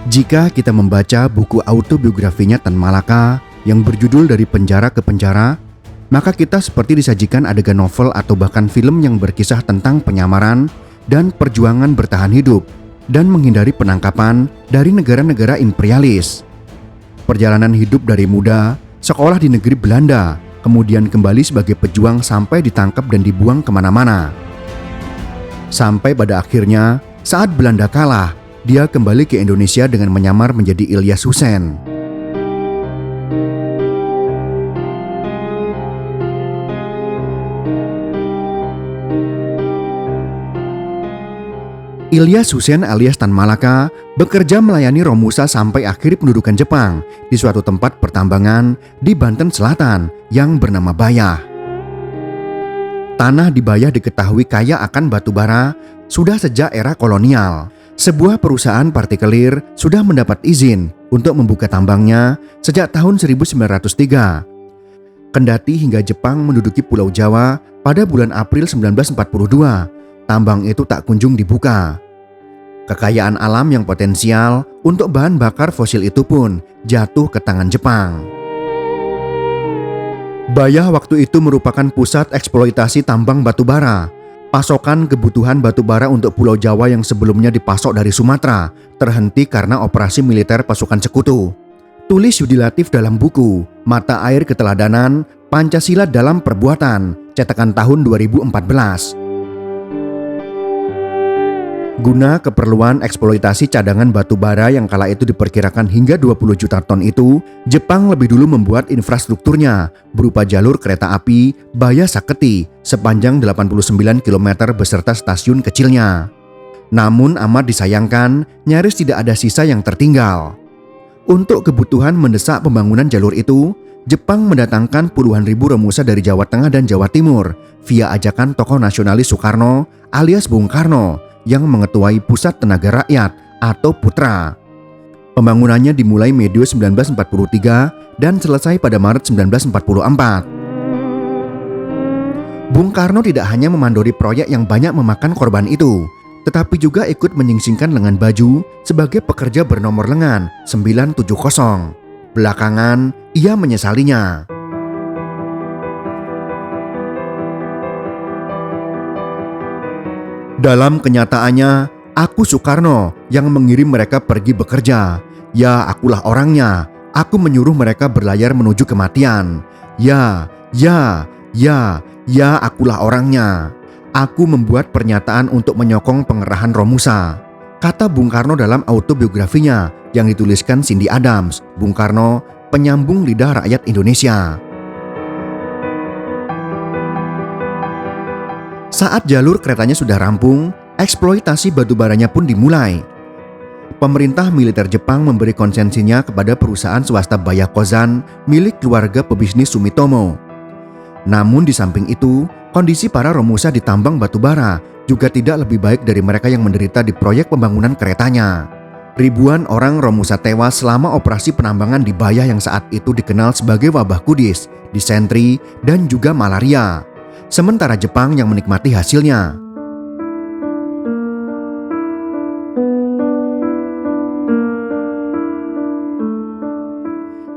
Jika kita membaca buku autobiografinya Tan Malaka yang berjudul Dari Penjara ke Penjara, maka kita seperti disajikan adegan novel atau bahkan film yang berkisah tentang penyamaran dan perjuangan bertahan hidup dan menghindari penangkapan dari negara-negara imperialis. Perjalanan hidup dari muda, sekolah di negeri Belanda, kemudian kembali sebagai pejuang sampai ditangkap dan dibuang kemana-mana. Sampai pada akhirnya, saat Belanda kalah, dia kembali ke Indonesia dengan menyamar menjadi Ilyas Husein. Ilyas Husein alias Tan Malaka bekerja melayani Romusa sampai akhir pendudukan Jepang di suatu tempat pertambangan di Banten Selatan yang bernama Bayah. Tanah di Bayah diketahui kaya akan batu bara sudah sejak era kolonial. Sebuah perusahaan partikelir sudah mendapat izin untuk membuka tambangnya sejak tahun 1903. Kendati hingga Jepang menduduki Pulau Jawa pada bulan April 1942, tambang itu tak kunjung dibuka. Kekayaan alam yang potensial untuk bahan bakar fosil itu pun jatuh ke tangan Jepang. Bayah waktu itu merupakan pusat eksploitasi tambang batu bara. Pasokan kebutuhan batu bara untuk Pulau Jawa yang sebelumnya dipasok dari Sumatera terhenti karena operasi militer pasukan sekutu. Tulis Yudi Latif dalam buku Mata Air Keteladanan, Pancasila dalam Perbuatan, cetakan tahun 2014. Guna keperluan eksploitasi cadangan batu bara yang kala itu diperkirakan hingga 20 juta ton itu, Jepang lebih dulu membuat infrastrukturnya berupa jalur kereta api Bayah Saketi sepanjang 89 km beserta stasiun kecilnya. Namun amat disayangkan, nyaris tidak ada sisa yang tertinggal. Untuk kebutuhan mendesak pembangunan jalur itu, Jepang mendatangkan puluhan ribu Romusa dari Jawa Tengah dan Jawa Timur via ajakan tokoh nasionalis Soekarno alias Bung Karno yang mengetuai Pusat Tenaga Rakyat atau Putra. Pembangunannya dimulai medio 1943 dan selesai pada Maret 1944. Bung Karno tidak hanya memandori proyek yang banyak memakan korban itu, tetapi juga ikut menyingsingkan lengan baju sebagai pekerja bernomor lengan 970. Belakangan, ia menyesalinya. Dalam kenyataannya, aku Soekarno yang mengirim mereka pergi bekerja. Ya, akulah orangnya. Aku menyuruh mereka berlayar menuju kematian. Ya, akulah orangnya. Aku membuat pernyataan untuk menyokong pengerahan Romusa, kata Bung Karno dalam autobiografinya yang dituliskan Cindy Adams, Bung Karno, penyambung lidah rakyat Indonesia. Saat jalur keretanya sudah rampung, eksploitasi batubaranya pun dimulai. Pemerintah militer Jepang memberi konsensinya kepada perusahaan swasta Bayah Kozan milik keluarga pebisnis Sumitomo. Namun di samping itu, kondisi para Romusa di tambang batubara juga tidak lebih baik dari mereka yang menderita di proyek pembangunan keretanya. Ribuan orang Romusa tewas selama operasi penambangan di Bayah yang saat itu dikenal sebagai wabah kudis, disentri, dan juga malaria. Sementara Jepang yang menikmati hasilnya.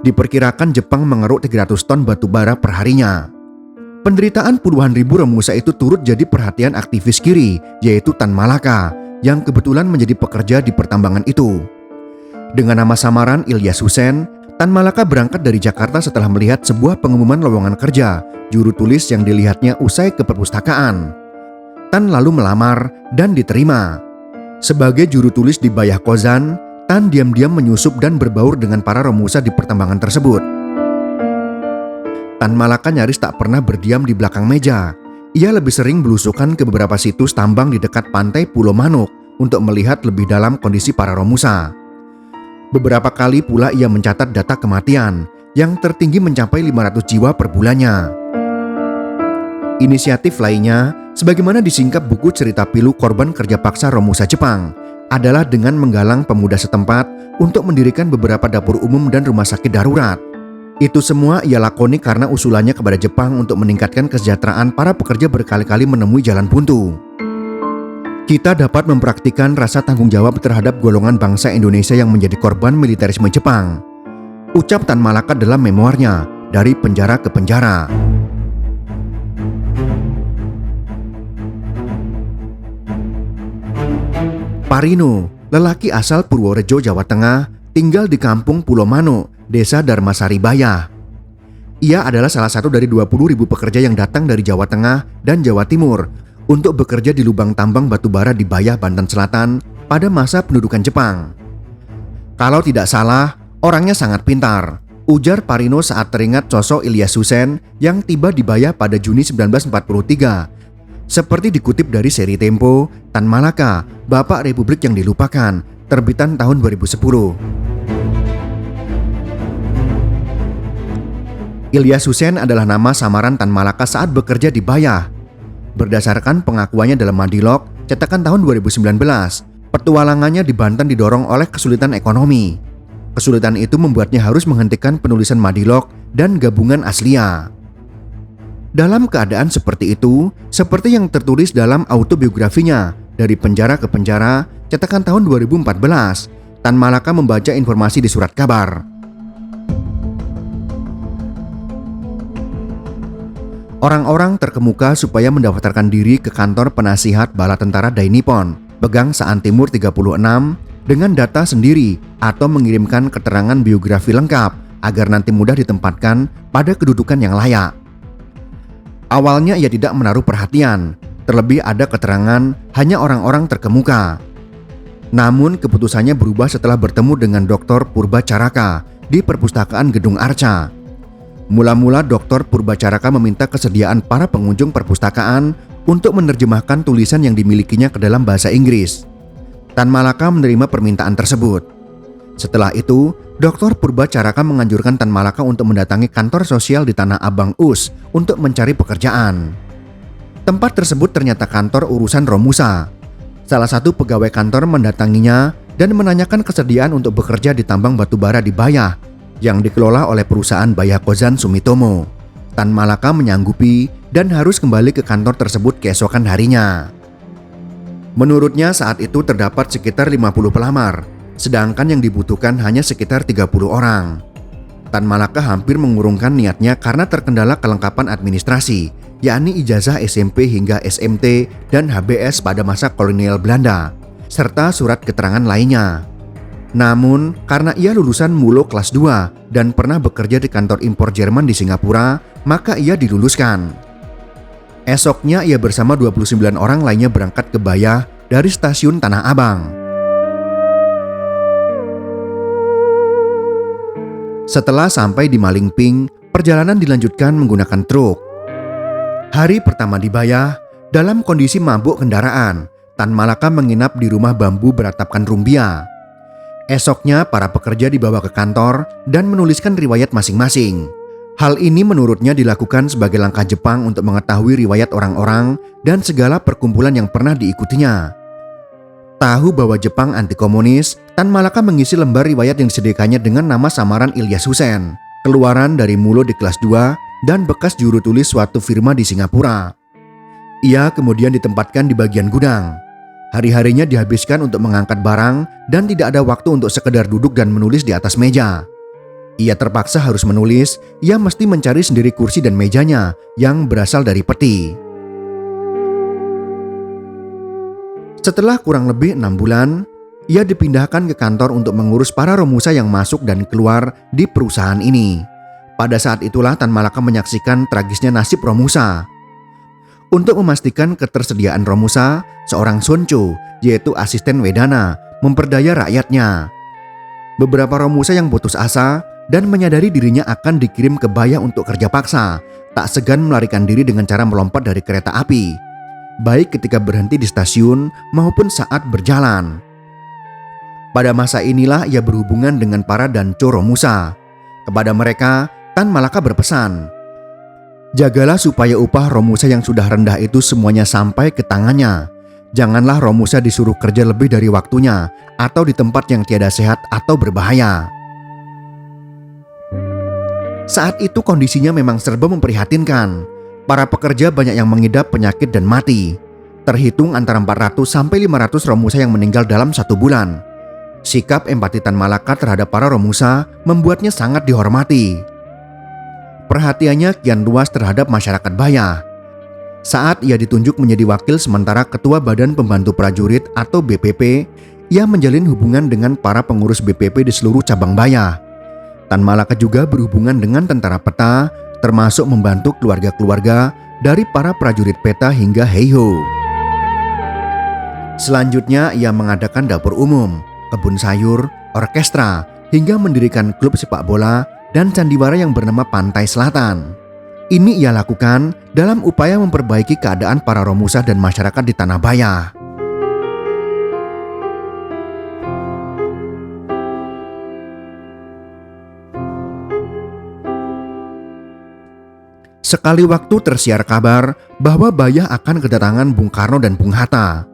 Diperkirakan Jepang mengeruk 300 ton batu bara per harinya. Penderitaan puluhan ribu Romusa itu turut jadi perhatian aktivis kiri, yaitu Tan Malaka, yang kebetulan menjadi pekerja di pertambangan itu. Dengan nama samaran Ilyas Husein, Tan Malaka berangkat dari Jakarta setelah melihat sebuah pengumuman lowongan kerja juru tulis yang dilihatnya usai ke perpustakaan. Tan lalu melamar dan diterima. Sebagai juru tulis di Bayah Kozan, Tan diam-diam menyusup dan berbaur dengan para Romusa di pertambangan tersebut. Tan Malaka nyaris tak pernah berdiam di belakang meja. Ia lebih sering belusukan ke beberapa situs tambang di dekat pantai Pulau Manuk untuk melihat lebih dalam kondisi para Romusa. Beberapa kali pula ia mencatat data kematian yang tertinggi mencapai 500 jiwa per bulannya. Inisiatif lainnya, sebagaimana disingkap buku cerita pilu korban kerja paksa Romusa Jepang, adalah dengan menggalang pemuda setempat untuk mendirikan beberapa dapur umum dan rumah sakit darurat. Itu semua ia lakoni karena usulannya kepada Jepang untuk meningkatkan kesejahteraan para pekerja berkali-kali menemui jalan buntu. Kita dapat mempraktikkan rasa tanggung jawab terhadap golongan bangsa Indonesia yang menjadi korban militerisme Jepang. Ucap Tan Malaka dalam memoarnya, Dari Penjara ke Penjara. Parino, lelaki asal Purworejo, Jawa Tengah, tinggal di kampung Pulau Mano, Desa Dharmasari Bayah. Ia adalah salah satu dari 20.000 pekerja yang datang dari Jawa Tengah dan Jawa Timur untuk bekerja di lubang tambang batubara di Bayah, Banten Selatan pada masa pendudukan Jepang. Kalau tidak salah, orangnya sangat pintar, ujar Parino saat teringat sosok Ilyas Husein yang tiba di Bayah pada Juni 1943. Seperti dikutip dari seri Tempo, Tan Malaka, Bapak Republik yang Dilupakan, terbitan tahun 2010. Ilyas Husein adalah nama samaran Tan Malaka saat bekerja di Bayah. Berdasarkan pengakuannya dalam Madilog, cetakan tahun 2019, petualangannya di Banten didorong oleh kesulitan ekonomi. Kesulitan itu membuatnya harus menghentikan penulisan Madilog dan gabungan Aslia. Dalam keadaan seperti itu, seperti yang tertulis dalam autobiografinya, Dari Penjara ke Penjara, cetakan tahun 2014, Tan Malaka membaca informasi di surat kabar. Orang-orang terkemuka supaya mendaftarkan diri ke kantor penasihat bala tentara Dai Nippon, Pegang Saan Timur 36, dengan data sendiri atau mengirimkan keterangan biografi lengkap agar nanti mudah ditempatkan pada kedudukan yang layak. Awalnya ia tidak menaruh perhatian, terlebih ada keterangan hanya orang-orang terkemuka. Namun keputusannya berubah setelah bertemu dengan Dr. Purbacaraka di perpustakaan Gedung Arca. Mula-mula Dr. Purbacaraka meminta kesediaan para pengunjung perpustakaan untuk menerjemahkan tulisan yang dimilikinya ke dalam bahasa Inggris. Tan Malaka menerima permintaan tersebut. Setelah itu, Dr. Purbacaraka menganjurkan Tan Malaka untuk mendatangi kantor sosial di Tanah Abang US untuk mencari pekerjaan. Tempat tersebut ternyata kantor urusan Romusa. Salah satu pegawai kantor mendatanginya dan menanyakan kesediaan untuk bekerja di tambang batubara di Bayah yang dikelola oleh perusahaan Bayah Kozan Sumitomo. Tan Malaka menyanggupi dan harus kembali ke kantor tersebut keesokan harinya. Menurutnya saat itu terdapat sekitar 50 pelamar, sedangkan yang dibutuhkan hanya sekitar 30 orang. Tan Malaka hampir mengurungkan niatnya karena terkendala kelengkapan administrasi, yakni ijazah SMP hingga SMT dan HBS pada masa kolonial Belanda, serta surat keterangan lainnya. Namun, karena ia lulusan Mulo kelas 2 dan pernah bekerja di kantor impor Jerman di Singapura, maka ia diluluskan. Esoknya ia bersama 29 orang lainnya berangkat ke Bayah dari stasiun Tanah Abang. Setelah sampai di Malingping, perjalanan dilanjutkan menggunakan truk. Hari pertama di Bayah, dalam kondisi mabuk kendaraan, Tan Malaka menginap di rumah bambu beratapkan rumbia. Esoknya para pekerja dibawa ke kantor dan menuliskan riwayat masing-masing. Hal ini menurutnya dilakukan sebagai langkah Jepang untuk mengetahui riwayat orang-orang dan segala perkumpulan yang pernah diikutinya. Tahu bahwa Jepang anti komunis, Tan Malaka mengisi lembar riwayat yang disediakannya dengan nama samaran Ilyas Husein, keluaran dari Mulo di kelas 2 dan bekas juru tulis suatu firma di Singapura. Ia kemudian ditempatkan di bagian gudang. Hari-harinya dihabiskan untuk mengangkat barang dan tidak ada waktu untuk sekedar duduk dan menulis di atas meja. Ia terpaksa harus menulis, ia mesti mencari sendiri kursi dan mejanya yang berasal dari peti. Setelah kurang lebih 6 bulan, ia dipindahkan ke kantor untuk mengurus para romusa yang masuk dan keluar di perusahaan ini. Pada saat itulah Tan Malaka menyaksikan tragisnya nasib romusa. Untuk memastikan ketersediaan romusa, seorang Soncho, yaitu asisten Wedana, memperdaya rakyatnya. Beberapa romusa yang putus asa dan menyadari dirinya akan dikirim ke Bayah untuk kerja paksa, tak segan melarikan diri dengan cara melompat dari kereta api, baik ketika berhenti di stasiun maupun saat berjalan. Pada masa inilah ia berhubungan dengan para danco romusa. Kepada mereka, Tan Malaka berpesan, "Jagalah supaya upah romusa yang sudah rendah itu semuanya sampai ke tangannya. Janganlah romusa disuruh kerja lebih dari waktunya atau di tempat yang tiada sehat atau berbahaya." Saat itu kondisinya memang serba memprihatinkan. Para pekerja banyak yang mengidap penyakit dan mati. Terhitung antara 400 sampai 500 Romusa yang meninggal dalam 1 bulan. Sikap empati Tan Malaka terhadap para Romusa membuatnya sangat dihormati. Perhatiannya kian luas terhadap masyarakat Baya. Saat ia ditunjuk menjadi wakil sementara Ketua Badan Pembantu Prajurit atau BPP, ia menjalin hubungan dengan para pengurus BPP di seluruh cabang Baya. Tan Malaka juga berhubungan dengan tentara peta, termasuk membantu keluarga-keluarga dari para prajurit peta hingga Heiho. Selanjutnya ia mengadakan dapur umum, kebun sayur, orkestra, hingga mendirikan klub sepak bola dan sandiwara yang bernama Pantai Selatan. Ini ia lakukan dalam upaya memperbaiki keadaan para Romusa dan masyarakat di Tanah Baya. Sekali waktu tersiar kabar bahwa Baya akan kedatangan Bung Karno dan Bung Hatta.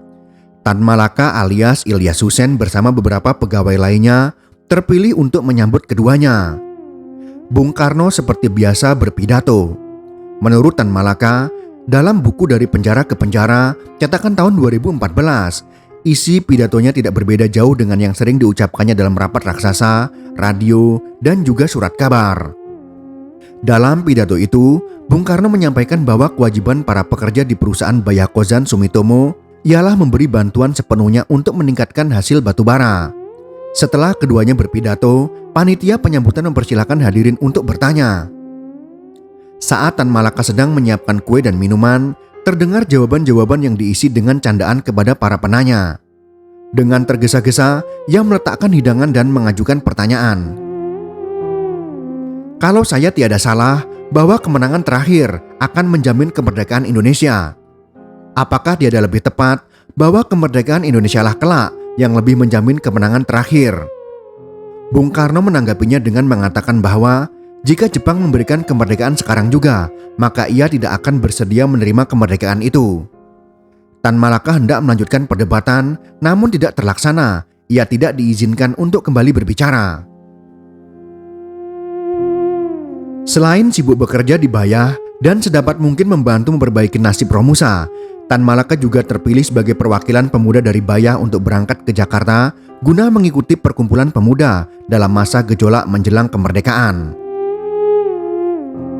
Tan Malaka alias Ilyas Husein bersama beberapa pegawai lainnya terpilih untuk menyambut keduanya. Bung Karno seperti biasa berpidato. Menurut Tan Malaka, dalam buku Dari Penjara ke Penjara, cetakan tahun 2014, isi pidatonya tidak berbeda jauh dengan yang sering diucapkannya dalam rapat raksasa, radio, dan juga surat kabar. Dalam pidato itu, Bung Karno menyampaikan bahwa kewajiban para pekerja di perusahaan Baya Kozan Sumitomo ialah memberi bantuan sepenuhnya untuk meningkatkan hasil batubara. Setelah keduanya berpidato, panitia penyambutan mempersilahkan hadirin untuk bertanya. Saat Tan Malaka sedang menyiapkan kue dan minuman, terdengar jawaban-jawaban yang diisi dengan candaan kepada para penanya. Dengan tergesa-gesa, ia meletakkan hidangan dan mengajukan pertanyaan. Kalau saya tiada salah bahwa kemenangan terakhir akan menjamin kemerdekaan Indonesia, apakah tiada lebih tepat bahwa kemerdekaan Indonesia lah kelak yang lebih menjamin kemenangan terakhir? Bung Karno menanggapinya dengan mengatakan bahwa jika Jepang memberikan kemerdekaan sekarang juga, maka ia tidak akan bersedia menerima kemerdekaan itu. Tan Malaka hendak melanjutkan perdebatan, namun tidak terlaksana. Ia tidak diizinkan untuk kembali berbicara. Selain sibuk bekerja di Baya dan sedapat mungkin membantu memperbaiki nasib Romusa, Tan Malaka juga terpilih sebagai perwakilan pemuda dari Baya untuk berangkat ke Jakarta guna mengikuti perkumpulan pemuda dalam masa gejolak menjelang kemerdekaan.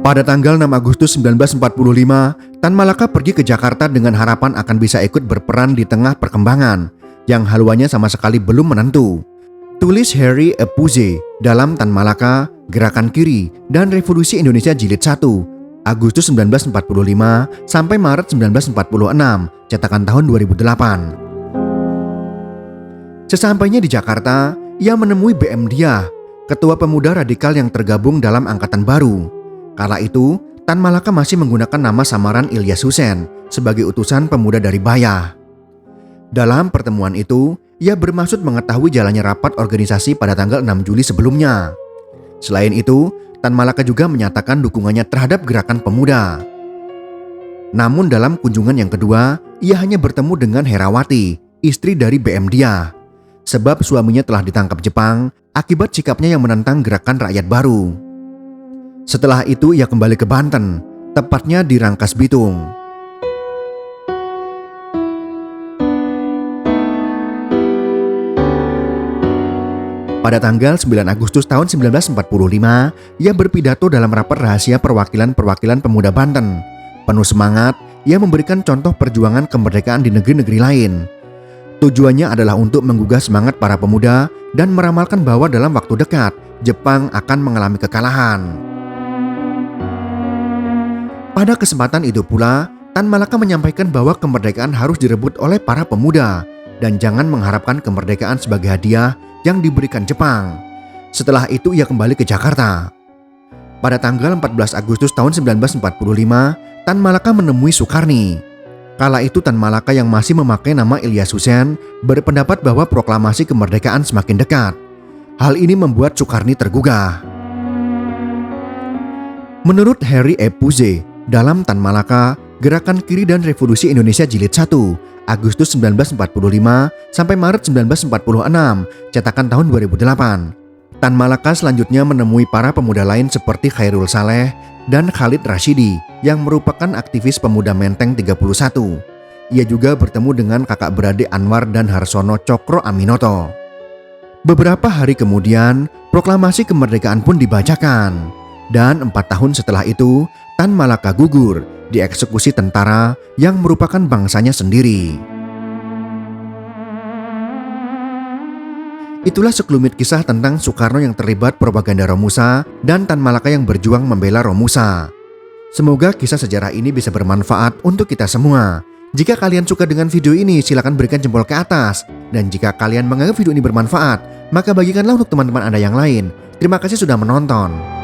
Pada tanggal 6 Agustus 1945, Tan Malaka pergi ke Jakarta dengan harapan akan bisa ikut berperan di tengah perkembangan yang haluannya sama sekali belum menentu. Tulis Harry Epouze dalam Tan Malaka, Gerakan Kiri, dan Revolusi Indonesia Jilid 1, Agustus 1945 sampai Maret 1946, cetakan tahun 2008. Sesampainya di Jakarta, ia menemui B.M. Diah, ketua pemuda radikal yang tergabung dalam angkatan baru. Kala itu, Tan Malaka masih menggunakan nama samaran Ilyas Husein sebagai utusan pemuda dari Baya. Dalam pertemuan itu, ia bermaksud mengetahui jalannya rapat organisasi pada tanggal 6 Juli sebelumnya. Selain itu, Tan Malaka juga menyatakan dukungannya terhadap gerakan pemuda. Namun dalam kunjungan yang kedua, ia hanya bertemu dengan Herawati, istri dari B.M. Diah. Sebab suaminya telah ditangkap Jepang akibat sikapnya yang menentang gerakan rakyat baru. Setelah itu ia kembali ke Banten, tepatnya di Rangkas Bitung. Pada tanggal 9 Agustus tahun 1945, ia berpidato dalam rapat rahasia perwakilan-perwakilan pemuda Banten. Penuh semangat, ia memberikan contoh perjuangan kemerdekaan di negeri-negeri lain. Tujuannya adalah untuk menggugah semangat para pemuda dan meramalkan bahwa dalam waktu dekat, Jepang akan mengalami kekalahan. Pada kesempatan itu pula, Tan Malaka menyampaikan bahwa kemerdekaan harus direbut oleh para pemuda dan jangan mengharapkan kemerdekaan sebagai hadiah yang diberikan Jepang. Setelah itu ia kembali ke Jakarta. Pada tanggal 14 Agustus tahun 1945, Tan Malaka menemui Sukarni. Kala itu Tan Malaka yang masih memakai nama Ilyas Husein berpendapat bahwa proklamasi kemerdekaan semakin dekat. Hal ini membuat Sukarni tergugah. Menurut Harry Epouze, dalam Tan Malaka, Gerakan Kiri dan Revolusi Indonesia Jilid 1, Agustus 1945 sampai Maret 1946, cetakan tahun 2008. Tan Malaka selanjutnya menemui para pemuda lain seperti Khairul Saleh dan Khalid Rashidi yang merupakan aktivis pemuda Menteng 31. ia juga bertemu dengan kakak beradik Anwar dan Harsono Cokro Aminoto. Beberapa hari kemudian, proklamasi kemerdekaan pun dibacakan. Dan 4 tahun setelah itu, Tan Malaka gugur, dieksekusi tentara yang merupakan bangsanya sendiri. Itulah sekelumit kisah tentang Soekarno yang terlibat propaganda Romusa dan Tan Malaka yang berjuang membela Romusa. Semoga kisah sejarah ini bisa bermanfaat untuk kita semua. Jika kalian suka dengan video ini, silakan berikan jempol ke atas. Dan jika kalian menganggap video ini bermanfaat, maka bagikanlah untuk teman-teman Anda yang lain. Terima kasih sudah menonton.